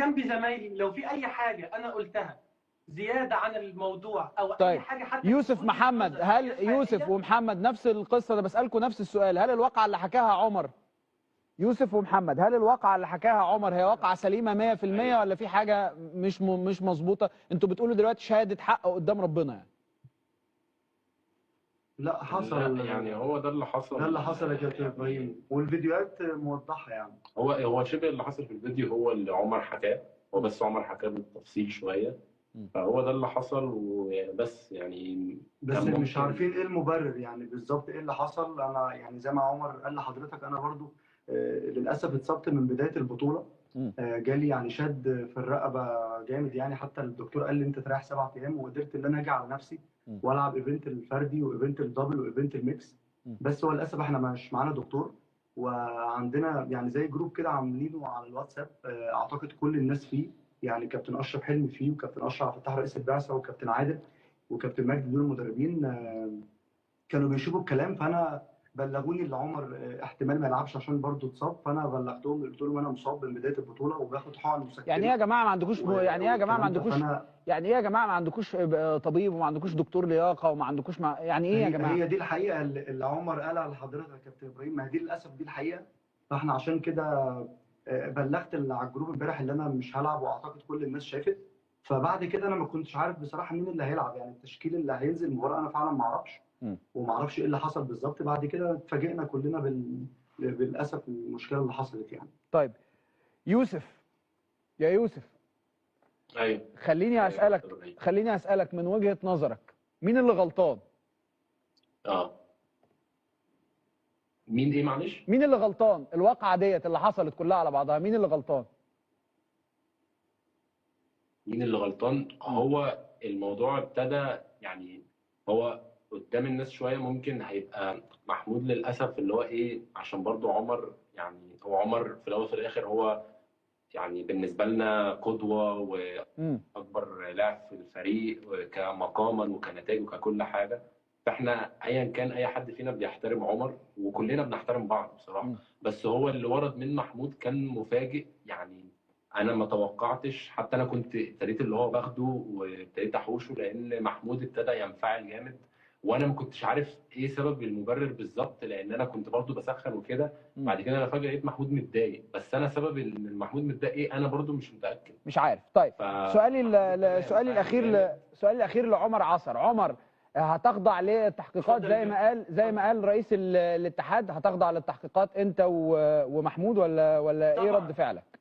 جنبي زمايلي، لو في اي حاجه انا قلتها زياده عن الموضوع او طيب. اي حاجه حتى يوسف محمد، هل يوسف ومحمد نفس القصه؟ انا بسالكم نفس السؤال، هل الواقعه اللي حكاها عمر، يوسف ومحمد، هل الواقعه اللي حكاها عمر هي واقعه سليمه 100% ولا في حاجه مش مظبوطه؟ انتوا بتقولوا دلوقتي شهاده حق قدام ربنا يعني. لا حصل. لا يعني هو ده اللي حصل. ده اللي حصل يا كابتن ابراهيم، والفيديوهات موضحه يعني. هو شبه اللي حصل في الفيديو هو اللي عمر حكاه، هو بس عمر حكاه بالتفصيل شويه. فهو ده اللي حصل وبس يعني. بس مش عارفين ايه المبرر يعني بالظبط ايه اللي حصل. انا يعني زي ما عمر قال لحضرتك، انا برضو للاسف اتصبت من بدايه البطوله. جالي يعني شد في الرقبه جامد يعني، حتى الدكتور قال لي انت تريح 7 ايام، وقدرت ان انا اجي على نفسي والعب ايفنت الفردي وايفنت الدبل وايفنت الميكس. بس هو للاسف احنا مش معانا دكتور، وعندنا يعني زي جروب كده عاملينه على الواتساب، اعتقد كل الناس فيه يعني. كابتن اشرف حلمي فيه، وكابتن اشرف فتح رئيس البعثه، وكابتن عادل، وكابتن مجدي، دول المدربين كانوا بيشوفوا الكلام. فانا بلغوني ان عمر احتمال ما يلعبش عشان برضه اتصاب، فانا بلغتهم قلت لهم انا مصاب من بدايه البطوله وباخد حقن مسكنه. يعني ايه يا جماعه ما عندكوش يعني ايه يا جماعه ما عندكوش يعني ايه يا جماعه ما عندكوش طبيب وما عندكوش دكتور لياقه وما عندكوش يعني ايه يا جماعه؟ هي دي الحقيقه اللي عمر قالها لحضرتك يا كابتن ابراهيم، ما هي دي للاسف دي الحقيقه. فاحنا عشان كده بلغت اللي على الجروب امبارح اللي انا مش هلعب، واعتقد كل الناس شافت. فبعد كده انا ما كنتش عارف بصراحه مين اللي هيلعب، يعني التشكيل اللي هينزل المباراه انا فعلا ما اعرفش، وما اعرفش ايه اللي حصل بالظبط. بعد كده اتفاجئنا كلنا للاسف المشكله اللي حصلت يعني. طيب يوسف، يا يوسف، ايوه خليني اسالك من وجهه نظرك مين اللي غلطان؟ مين ايه معلش؟ مين اللي غلطان؟ الواقعه ديت اللي حصلت كلها على بعضها، مين اللي غلطان؟ مين اللي غلطان؟ هو الموضوع ابتدى يعني هو قدام الناس شويه، ممكن هيبقى محمود للاسف اللي هو ايه، عشان برضو عمر يعني، هو عمر في الاول وفي الاخر هو يعني بالنسبه لنا قدوه واكبر لاعب في الفريق كمقاما وكنتائج وككل حاجه. فاحنا ايا كان اي حد فينا بيحترم عمر، وكلنا بنحترم بعض بصراحه. بس هو اللي ورد من محمود كان مفاجئ يعني. انا ما توقعتش، حتى انا كنت ابتديت اللي هو باخده وابتديت احوشه، لان محمود ابتدى ينفعل جامد، وانا ما كنتش عارف ايه سبب المبرر بالظبط، لان انا كنت برضو بسخن وكده. بعد كده انا فجاه لقيت محمود متضايق، بس انا سبب ان محمود متضايق ايه انا برضو مش متاكد، مش عارف. طيب سؤالي الاخير لعمر عصر. عمر، هتخضع للتحقيقات زي ما قال رئيس الاتحاد؟ هتخضع للتحقيقات انت ومحمود ولا ايه رد فعلك؟